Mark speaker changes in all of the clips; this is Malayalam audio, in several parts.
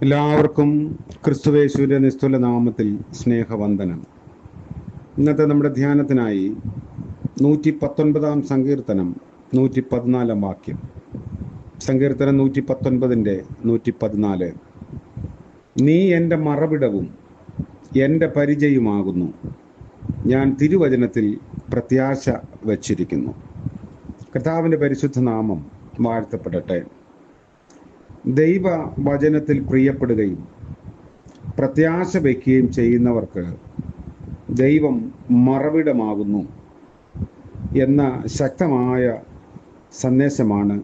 Speaker 1: എല്ലാവർക്കും ക്രിസ്തുവേശുവിൻ്റെ നിസ്തുല നാമത്തിൽ സ്നേഹവന്ദനം. ഇന്നത്തെ നമ്മുടെ ധ്യാനത്തിനായി 119 സങ്കീർത്തനം 114 വാക്യം. സങ്കീർത്തനം 119 114. നീ എൻ്റെ മറവിടവും എൻ്റെ പരിചയമാകുന്നു, ഞാൻ തിരുവചനത്തിൽ പ്രത്യാശ വച്ചിരിക്കുന്നു. കർത്താവിൻ്റെ പരിശുദ്ധ നാമം വാഴ്ത്തപ്പെടട്ടെ. ദൈവ വചനത്തിൽ പ്രിയപ്പെടുകയും പ്രത്യാശ വയ്ക്കുകയും ചെയ്യുന്നവർക്ക് ദൈവം മറവിടമാകുന്നു എന്ന ശക്തമായ സന്ദേശമാണ്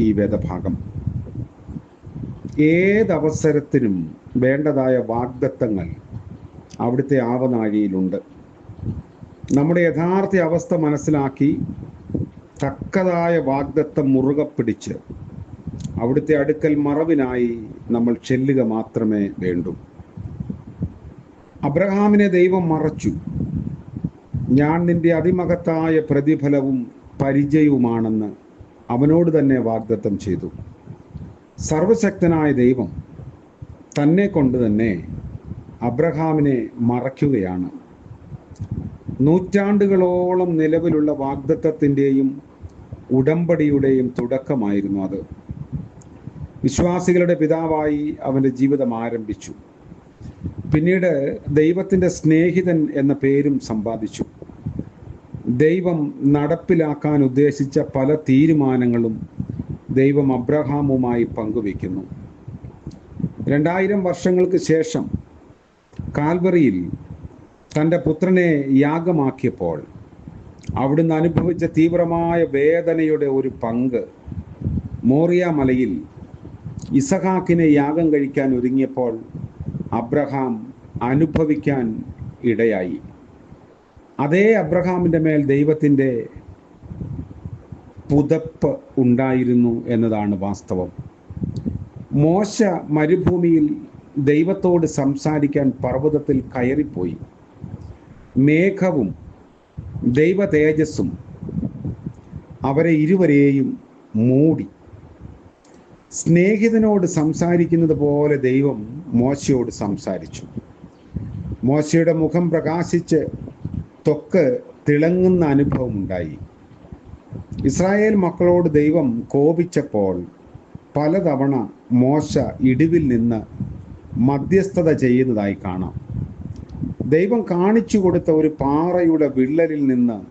Speaker 1: ഈ വേദഭാഗം. ഏതവസരത്തിനും വേണ്ടതായ വാഗ്ദത്തങ്ങൾ അവിടുത്തെ ആവനാഴിയിലുണ്ട്. നമ്മുടെ യഥാർത്ഥ അവസ്ഥ മനസ്സിലാക്കി തക്കതായ വാഗ്ദത്തം മുറുകെ പിടിച്ച് അവിടുത്തെ അടുക്കൽ മറവിനായി നമ്മൾ ചെല്ലുക മാത്രമേ വേണ്ടൂ. അബ്രഹാമിനെ ദൈവം മറച്ചു. ഞാൻ നിന്റെ അതിമഹത്തായ പ്രതിഫലവും പരിചയവുമാണെന്ന് അവനോട് തന്നെ വാഗ്ദത്തം ചെയ്തു. സർവശക്തനായ ദൈവം തന്നെ കൊണ്ട് തന്നെ അബ്രഹാമിനെ മറയ്ക്കുകയാണ്. നൂറ്റാണ്ടുകളോളം നിലവിലുള്ള വാഗ്ദത്തത്തിൻ്റെയും ഉടമ്പടിയുടെയും തുടക്കമായിരുന്നു അത്. വിശ്വാസികളുടെ പിതാവായി അവൻ്റെ ജീവിതം ആരംഭിച്ചു. പിന്നീട് ദൈവത്തിൻ്റെ സ്നേഹിതൻ എന്ന പേരും സമ്പാദിച്ചു. ദൈവം നടപ്പിലാക്കാൻ ഉദ്ദേശിച്ച പല തീരുമാനങ്ങളും ദൈവം അബ്രഹാമുമായി പങ്കുവയ്ക്കുന്നു. 2000 വർഷങ്ങൾക്ക് ശേഷം കാൽവറിയിൽ തൻ്റെ പുത്രനെ യാഗമാക്കിയപ്പോൾ അവിടുന്ന് അനുഭവിച്ച തീവ്രമായ വേദനയുടെ ഒരു പങ്ക് മോറിയ മലയിൽ ഇസഹാക്കിനെ യാഗം കഴിക്കാൻ ഒരുങ്ങിയപ്പോൾ അബ്രഹാം അനുഭവിക്കാൻ ഇടയായി. അതേ അബ്രഹാമിൻ്റെ മേൽ ദൈവത്തിൻ്റെ പുതപ്പ് ഉണ്ടായിരുന്നു എന്നതാണ് വാസ്തവം. മോശ മരുഭൂമിയിൽ ദൈവത്തോട് സംസാരിക്കാൻ പർവ്വതത്തിൽ കയറിപ്പോയി. മേഘവും ദൈവ തേജസ്സും അവരെ ഇരുവരെയും മൂടി. സ്നേഹിതനോട് സംസാരിക്കുന്നത് പോലെ ദൈവം മോശയോട് സംസാരിച്ചു. മോശയുടെ മുഖം പ്രകാശിച്ച് ത്വക്ക് തിളങ്ങുന്ന അനുഭവം ഉണ്ടായി. ഇസ്രായേൽ മക്കളോട് ദൈവം കോപിച്ചപ്പോൾ പലതവണ മോശ ഇടിവിൽ നിന്ന് മധ്യസ്ഥത ചെയ്യുന്നതായി കാണാം. ദൈവം കാണിച്ചു കൊടുത്ത ഒരു പാറയുടെ വിള്ളലിൽ നിന്ന്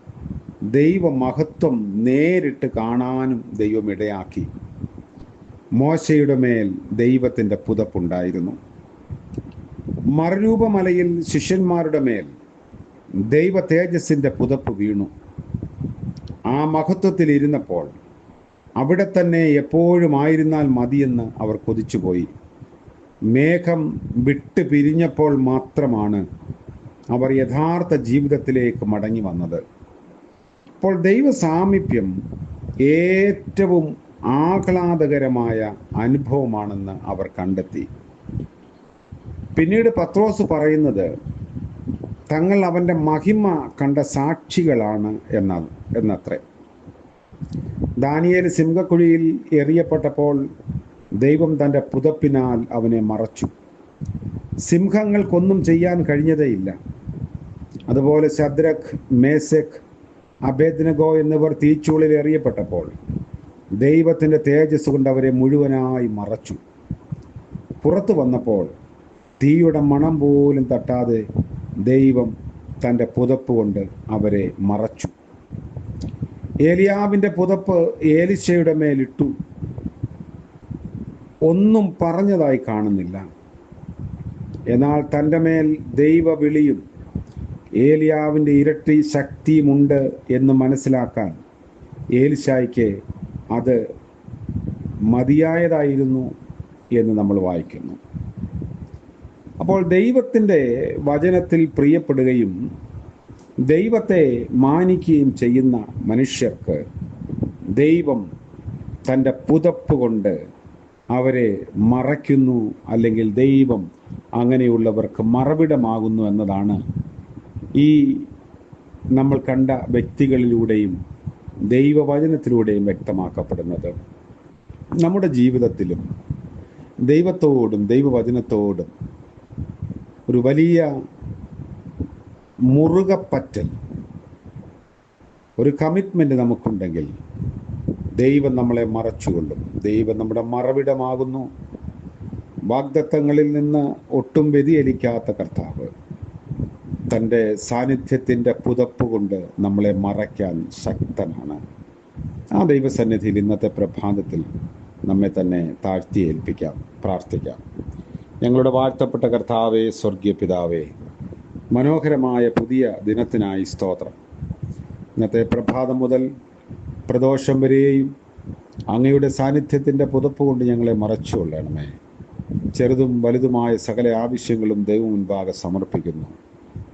Speaker 1: ദൈവ മഹത്വം നേരിട്ട് കാണാനും ദൈവം ഇടയാക്കി. മോശയുടെ മേൽ ദൈവത്തിൻ്റെ പുതപ്പുണ്ടായിരുന്നു. മറുരൂപമലയിൽ ശിഷ്യന്മാരുടെ മേൽ ദൈവ തേജസ്സിൻ്റെ പുതപ്പ് വീണു. ആ മഹത്വത്തിൽ ഇരുന്നപ്പോൾ അവിടെ തന്നെ എപ്പോഴും ആയിരുന്നാൽ മതിയെന്ന് അവർ കൊതിച്ചുപോയി. മേഘം വിട്ട് പിരിഞ്ഞപ്പോൾ മാത്രമാണ് അവർ യഥാർത്ഥ ജീവിതത്തിലേക്ക് മടങ്ങി വന്നത്. അപ്പോൾ ദൈവ സാമീപ്യം ഏറ്റവും ആഹ്ലാദകരമായ അനുഭവമാണെന്ന് അവർ കണ്ടെത്തി. പിന്നീട് പത്രോസ് പറയുന്നത് തങ്ങൾ അവൻ്റെ മഹിമ കണ്ട സാക്ഷികളാണ് എന്നത്രേ. ദാനിയേൽ സിംഹക്കുഴിയിൽ എറിയപ്പെട്ടപ്പോൾ ദൈവം തൻ്റെ പുതപ്പിനാൽ അവനെ മറച്ചു. സിംഹങ്ങൾക്കൊന്നും ചെയ്യാൻ കഴിഞ്ഞതേയില്ല. അതുപോലെ ശദ്രഖ്, മേശക്, അബേദ്നെഗോ എന്നിവർ തീച്ചൂളിൽ എറിയപ്പെട്ടപ്പോൾ ദൈവത്തിൻ്റെ തേജസ് കൊണ്ട് അവരെ മുഴുവനായി മറച്ചു. പുറത്തു വന്നപ്പോൾ തീയുടെ മണം പോലും തട്ടാതെ ദൈവം തൻ്റെ പുതപ്പ് കൊണ്ട് അവരെ മറച്ചു. ഏലിയാവിൻ്റെ പുതപ്പ് ഏലിശയുടെ മേലിട്ടു. ഒന്നും പറഞ്ഞതായി കാണുന്നില്ല. എന്നാൽ തൻ്റെ മേൽ ദൈവവിളിയും ഏലിയാവിൻ്റെ ഇരട്ടി ശക്തിയുമുണ്ട് എന്ന് മനസ്സിലാക്കാൻ ഏലിശായ്ക്ക് അത് മതിയായതായിരുന്നു എന്ന് നമ്മൾ വായിക്കുന്നു. അപ്പോൾ ദൈവത്തിൻ്റെ വചനത്തിൽ പ്രിയപ്പെടുകയും ദൈവത്തെ മാനിക്കുകയും ചെയ്യുന്ന മനുഷ്യർക്ക് ദൈവം തൻ്റെ പുതപ്പ് കൊണ്ട് അവരെ മറയ്ക്കുന്നു, അല്ലെങ്കിൽ ദൈവം അങ്ങനെയുള്ളവർക്ക് മറവിടമാകുന്നു എന്നതാണ് ഈ നമ്മൾ കണ്ട വ്യക്തികളിലൂടെയും ദൈവവചനത്തിലൂടെയും വ്യക്തമാക്കപ്പെടുന്നത്. നമ്മുടെ ജീവിതത്തിലും ദൈവത്തോടും ദൈവവചനത്തോടും ഒരു വലിയ മുറുകപ്പറ്റൽ, ഒരു കമ്മിറ്റ്മെൻറ്റ് നമുക്കുണ്ടെങ്കിൽ ദൈവം നമ്മളെ മറച്ചുകൊള്ളും. ദൈവം നമ്മുടെ മറവിടമാകുന്നു. വാഗ്ദത്തങ്ങളിൽ നിന്ന് ഒട്ടും വ്യതിചലിക്കാത്ത കർത്താവ് തൻ്റെ സാന്നിധ്യത്തിൻ്റെ പുതപ്പ് കൊണ്ട് നമ്മളെ മറയ്ക്കാൻ ശക്തനാണ്. ആ ദൈവസന്നിധിയിൽ ഇന്നത്തെ പ്രഭാതത്തിൽ നമ്മെ തന്നെ താഴ്ത്തി ഏൽപ്പിക്കാം, പ്രാർത്ഥിക്കാം. ഞങ്ങളുടെ വാഴ്ത്തപ്പെട്ട കർത്താവേ, സ്വർഗീയ പിതാവേ, മനോഹരമായ പുതിയ ദിനത്തിനായി സ്തോത്രം. ഇന്നത്തെ പ്രഭാതം മുതൽ പ്രദോഷം വരെയും അങ്ങയുടെ സാന്നിധ്യത്തിൻ്റെ പുതപ്പ് കൊണ്ട് ഞങ്ങളെ മറച്ചുകൊള്ളണമേ. ചെറുതും വലുതുമായ സകല ആവശ്യങ്ങളും ദൈവം മുൻപാകെ സമർപ്പിക്കുന്നു.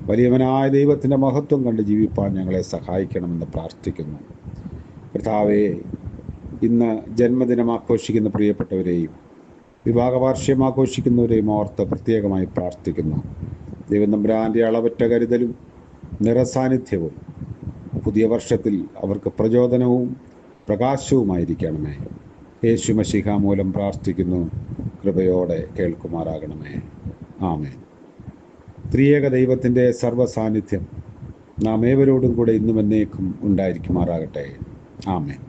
Speaker 1: വലിയവനായ ദൈവത്തിൻ്റെ മഹത്വം കണ്ട് ജീവിപ്പാൻ ഞങ്ങളെ സഹായിക്കണമെന്ന് പ്രാർത്ഥിക്കുന്നു. കർത്താവേ, ഇന്ന് ജന്മദിനം ആഘോഷിക്കുന്ന പ്രിയപ്പെട്ടവരെയും വിവാഹവാർഷികം ആഘോഷിക്കുന്നവരെയും ഓർത്ത് പ്രത്യേകമായി പ്രാർത്ഥിക്കുന്നു. ദൈവം തമ്പുരാൻ്റെ അളവറ്റ കരുതലും നിറസാന്നിധ്യവും പുതിയ വർഷത്തിൽ അവർക്ക് പ്രചോദനവും പ്രകാശവുമായിരിക്കണമേ. യേശു മശീഹ മൂലം പ്രാർത്ഥിക്കുന്നു. കൃപയോടെ കേൾക്കുമാറാകണമേ. ആമേൻ. ത്രിയേക ദൈവത്തിൻ്റെ സർവ്വസാന്നിധ്യം നാം ഏവരോടും കൂടെ ഇന്നും എന്നേക്കും ഉണ്ടായിരിക്കുമാറാകട്ടെ. ആമേൻ.